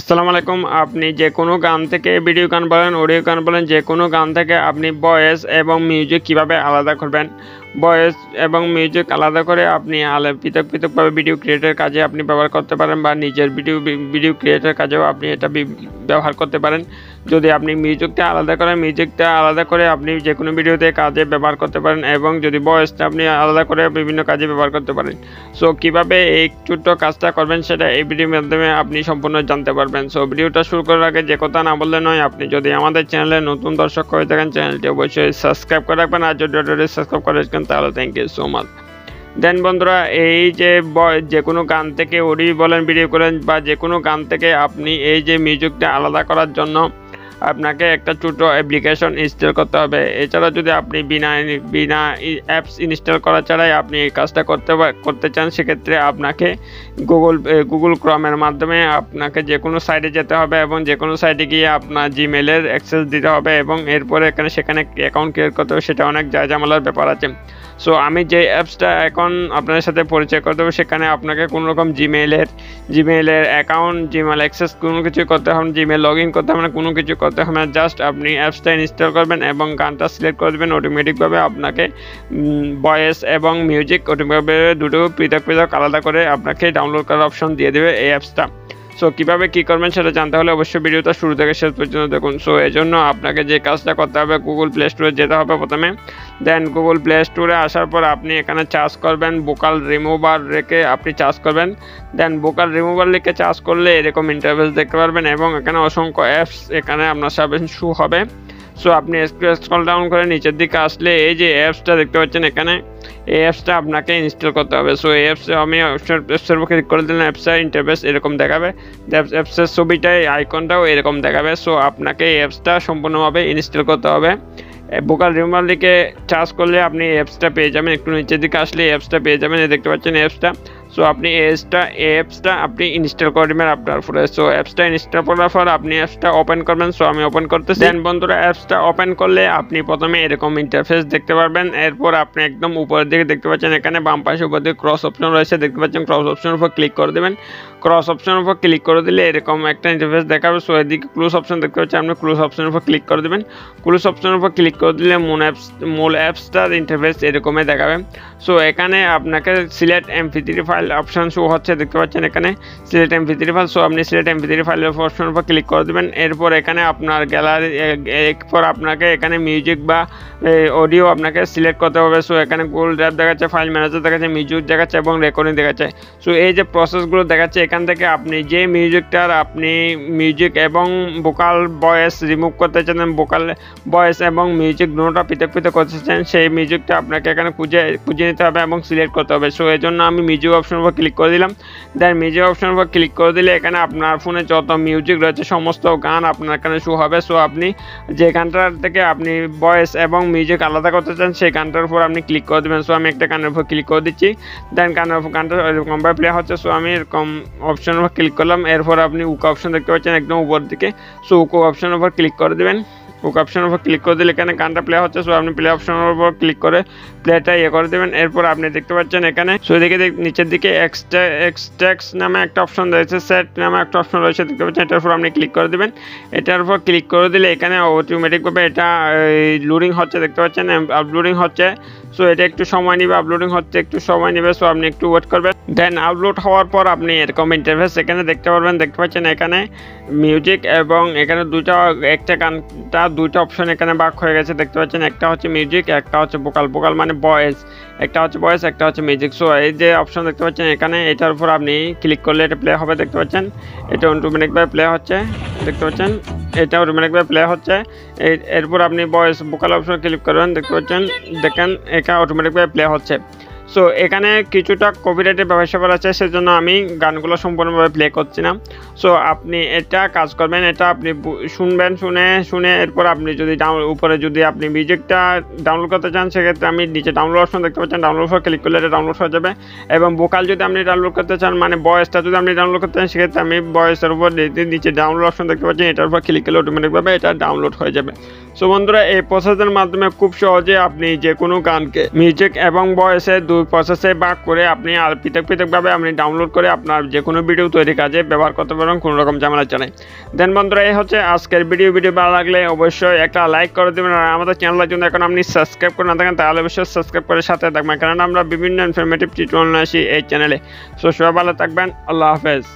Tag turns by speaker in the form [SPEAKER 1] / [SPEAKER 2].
[SPEAKER 1] আসসালামু আলাইকুম। আপনি যে কোনো গান থেকে ভিডিও গান বলেন, অডিও গান বলেন, যে কোনো গান থেকে আপনি ভয়েস এবং মিউজিক কিভাবে আলাদা করবেন, ভয়েস এবং মিউজিক আলাদা করে আপনি পৃথকভাবে ভিডিও ক্রিয়েটের কাজে আপনি ব্যবহার করতে পারেন, বা নিজের ভিডিও ক্রিয়েটের কাজেও আপনি এটা ব্যবহার করতে পারেন। যদি আপনি মিউজিকটা আলাদা করে আপনি যে কোনো ভিডিওতে কাজে ব্যবহার করতে পারেন, এবং যদি ভয়েসটা আপনি আলাদা করে বিভিন্ন কাজে ব্যবহার করতে পারেন। সো কীভাবে এই ছোট্ট কাজটা করবেন সেটা এই ভিডিওর মাধ্যমে আপনি সম্পূর্ণ জানতে পারবেন। সো ভিডিওটা শুরু করার আগে যে কথা না বললে নয়, আপনি যদি আমাদের চ্যানেলে নতুন দর্শক হয়ে থাকেন চ্যানেলটি অবশ্যই সাবস্ক্রাইব করে রাখবেন, আর যদি অলরেডি সাবস্ক্রাইব করে রাখেন তাহলে থ্যাংক ইউ সো মাচ। দেন বন্ধুরা, এই যে কোনো গান থেকে অডিও বলেন, ভিডিও করেন, বা যে কোনো গান থেকে আপনি এই যে মিউজিকটা আলাদা করার জন্য আপনাকে একটা ছোটো অ্যাপ্লিকেশন ইনস্টল করতে হবে। এছাড়া যদি আপনি বিনা অ্যাপস ইনস্টল করা ছাড়াই আপনি এই কাজটা করতে চান, সেক্ষেত্রে আপনাকে গুগল ক্রমের মাধ্যমে আপনাকে যে কোনো সাইটে যেতে হবে, এবং যে কোনো সাইটে গিয়ে আপনার জিমেলের অ্যাক্সেস দিতে হবে, এবং এরপরে সেখানে অ্যাকাউন্ট ক্রিয়েট করতে হবে। সেটা অনেক ঝামেলার ব্যাপার আছে। সো আমি যে অ্যাপসটা এখন আপনাদের সাথে পরিচয় করতে হবে, সেখানে আপনাকে কোনো রকম জিমেলের অ্যাকাউন্ট, জিমেল অ্যাক্সেস কোনো কিছু করতে হবে, জিমেল লগ ইন করতে হবে না, কোনো কিছু করতে হবে না। জাস্ট আপনি অ্যাপসটা ইনস্টল করবেন এবং গানটা সিলেক্ট করে দেবেন। অটোমেটিকভাবে আপনাকে ভয়েস এবং মিউজিক অটোমেটিকভাবে দুটো পৃথক আলাদা করে আপনাকে ডাউনলোড করার অপশন দিয়ে দেবে এই অ্যাপসটা। সো কীভাবে কী করবেন সেটা জানতে হলে অবশ্যই ভিডিওটা শুরু থেকে শেষ পর্যন্ত দেখুন। সো এই জন্য আপনাকে যে কাজটা করতে হবে, গুগল প্লে স্টোরে যেতে হবে প্রথমে। দেন গুগল প্লে স্টোরে আসার পর আপনি এখানে চার্জ করবেন, ভোকাল রিমুভার রেখে আপনি চার্জ করবেন। দেন ভোকাল রিমুভার লিখে চার্জ করলে এরকম ইন্টারফেস দেখতে পারবেন, এবং এখানে অসংখ্য অ্যাপস এখানে আপনার সামনে শো হবে। সো আপনি স্ক্রল ডাউন করে নিচের দিকে আসলে এই যে অ্যাপসটা দেখতে পাচ্ছেন, এখানে এই অ্যাপসটা আপনাকে ইনস্টল করতে হবে। সো এই অ্যাপসে আমি অ্যাপসের উপর ক্লিক করে দিলাম, অ্যাপসের ইন্টারফেস এরকম দেখাবে, অ্যাপসের ছবিটাই আইকনটাও এরকম দেখাবে। সো আপনাকে এই অ্যাপসটা সম্পূর্ণভাবে ইনস্টল করতে হবে। ভোকাল রিমুভার লিখে চার্জ করলে আপনি অ্যাপসটা পেয়ে যাবেন। একটু নিচের দিকে আসলে অ্যাপসটা পেয়ে যাবেন, দেখতে পাচ্ছেন অ্যাপসটা। সো আপনি অ্যাপসটা আপনি ইনস্টল করে দেবেন আপনার ফোনে। সো অ্যাপসটা ইনস্টল করার পর আপনি অ্যাপসটা ওপেন করবেন। সো আমি ওপেন করতেছি। দেন বন্ধুরা, অ্যাপসটা ওপেন করলে আপনি প্রথমে এরকম ইন্টারফেস দেখতে পারবেন। এরপর আপনি একদম উপরের দিকে দেখতে পাচ্ছেন, এখানে বাম পাশে উপর দিকে ক্রস অপশন রয়েছে, দেখতে পাচ্ছেন। ক্রস অপশনের উপর ক্লিক করে দেবেন। ক্রস অপশনের উপর ক্লিক করে দিলে এরকম একটা ইন্টারফেস দেখাবে। সো এদিকে ক্লোজ অপশন দেখতে পাচ্ছেন, আপনি ক্লোজ অপশনের উপর ক্লিক করে দেবেন। ক্লোজ অপশনের উপর ক্লিক করে দিলে মূল অ্যাপসটার ইন্টারফেস এরকমই দেখাবে। সো এখানে আপনাকে select MP3 file option show হচ্ছে, দেখতে পাচ্ছেন এখানে সিলেক্ট MP3 ফাইল। সো আপনি সিলেক্ট MP3 ফাইলের অপশনের উপর ক্লিক করে দেবেন। এরপর এখানে আপনার গ্যালারি, এরপর আপনাকে এখানে মিউজিক বা অডিও আপনাকে সিলেক্ট করতে হবে। সো এখানে গুগল ড্রাইভ দেখাচ্ছে, ফাইল ম্যানেজার দেখাচ্ছে, মিউজিক দেখাচ্ছে, এবং রেকর্ডিং দেখাচ্ছে। সো এই যে প্রসেসগুলো দেখাচ্ছে, এখান থেকে আপনি যে মিউজিক এবং ভোকাল ভয়েস রিমুভ করতে চান, ভোকাল ভয়েস এবং মিউজিক দুটোটা পৃথক করতে চান, সেই মিউজিকটা আপনাকে এখানে খুঁজে নিতে হবে এবং সিলেক্ট করতে হবে। সো এই জন্য আমি মিউজিক অপশনের উপর ক্লিক করে দিলাম। দেন মিউজিক অপশনের উপর ক্লিক করে দিলে এখানে আপনার ফোনে যত মিউজিক রয়েছে সমস্ত গান আপনার এখানে শো হবে। সো আপনি যে গানটার থেকে আপনি ভয়েস এবং মিউজিক আলাদা করতে চান সেই গানটার উপর আপনি ক্লিক করে দেবেন। সো আমি একটা গানের উপর ক্লিক করে দিচ্ছি। দেন গানটা এরকমভাবে প্লে হচ্ছে। সো আমি এরকম অপশনের উপর ক্লিক করলাম। এরপর আপনি উক অপশন দেখতে পাচ্ছেন একদম উপর দিকে। সো উক অপশনের উপর ক্লিক করে দেবেন। উক অপশনের উপর ক্লিক করে দিলে এখানে গানটা প্লে হচ্ছে। সো আপনি প্লে অপশনের উপর ক্লিক করে প্লেটা করে দেবেন। এরপর আপনি দেখতে পাচ্ছেন এখানে সো এদিকে নিচের দিকে এক্সট্রাক্টস নামে একটা অপশন রয়েছে, সেট নামে একটা অপশন রয়েছে, দেখতে পাচ্ছেন। এটার উপর আপনি ক্লিক করে দেবেন। এটার উপর ক্লিক করে দিলে এখানে অটোমেটিকভাবে এটা লোডিং হচ্ছে, দেখতে পাচ্ছেন, আপলোডিং হচ্ছে। সো এটা একটু সময় নেবে, আপলোডিং হচ্ছে, একটু সময় নেবে। সো আপনি একটু ওয়েট করবেন। দেন আপলোড হওয়ার পর আপনি এরকম ইন্টারফেস এখানে দেখতে পারবেন, দেখতে পাচ্ছেন এখানে মিউজিক এবং এখানে একটা গানটা দুইটা অপশন এখানে ভাগ হয়ে গেছে, দেখতে পাচ্ছেন। একটা হচ্ছে মিউজিক, একটা হচ্ছে ভোকাল মানে ভয়েস, একটা হচ্ছে ভয়েস, একটা হচ্ছে মিউজিক। সো এই যে অপশন দেখতে পাচ্ছেন এখানে, এটার উপর আপনি ক্লিক করলে এটা প্লে হবে, দেখতে পাচ্ছেন। এটা অটোমেটিকভাবে প্লে হচ্ছে, দেখতে পাচ্ছেন। এটা অটোমেটিকভাবে প্লে হচ্ছে। এরপর আপনি ভোকাল অপশন ক্লিক করবেন, দেখতে পাচ্ছেন, দেখেন এটা অটোমেটিকভাবে প্লে হচ্ছে। সো এখানে কিছুটা কপিরাইটের ব্যবসা আছে, সেজন্য আমি গানগুলো সম্পূর্ণভাবে প্লে করছি না। সো আপনি এটা কাজ করবেন, এটা আপনি শুনবেন, শুনে এরপর আপনি যদি উপরে যদি আপনি মিউজিকটা ডাউনলোড করতে চান, সেক্ষেত্রে আমি নিচে ডাউনলোড অপশন দেখতে পাচ্ছেন, ডাউনলোড ফর ক্লিক করলে এটা ডাউনলোড হয়ে যাবে। এবং ভোকাল যদি আপনি ডাউনলোড করতে চান, মানে ভয়েসটা যদি আপনি ডাউনলোড করতে চান, সেক্ষেত্রে আমি ভয়েসের উপর নিচে ডাউনলোড অপশন দেখতে পাচ্ছেন, এটার উপর ক্লিক করলে অটোমেটিকভাবে এটা ডাউনলোড হয়ে যাবে। সো বন্ধুরা এই প্রসেসের মাধ্যমে খুব সহজে আপনি যে কোনো গানকে মিউজিক এবং ভয়েসে দুই প্রসেসে ভাগ করে আপনি আর পৃথকভাবে আপনি ডাউনলোড করে আপনার যে কোনো ভিডিও তৈরির কাজে ব্যবহার করতে পারেন কোনো রকম ঝামেলা ছাড়াই। দেন বন্ধুরা এই হচ্ছে আজকের ভিডিও ভালো লাগলে অবশ্যই একটা লাইক করে দেবেন, আর আমাদের চ্যানেলের জন্য এখন আপনি সাবস্ক্রাইব করে না থাকেন তাহলে অবশ্যই সাবস্ক্রাইব করে সাথে থাকবেন, কারণ আমরা বিভিন্ন ইনফরমেটিভ টিউটোরিয়াল আসি এই চ্যানেলে। সো সবাই ভালো থাকবেন, আল্লাহ হাফেজ।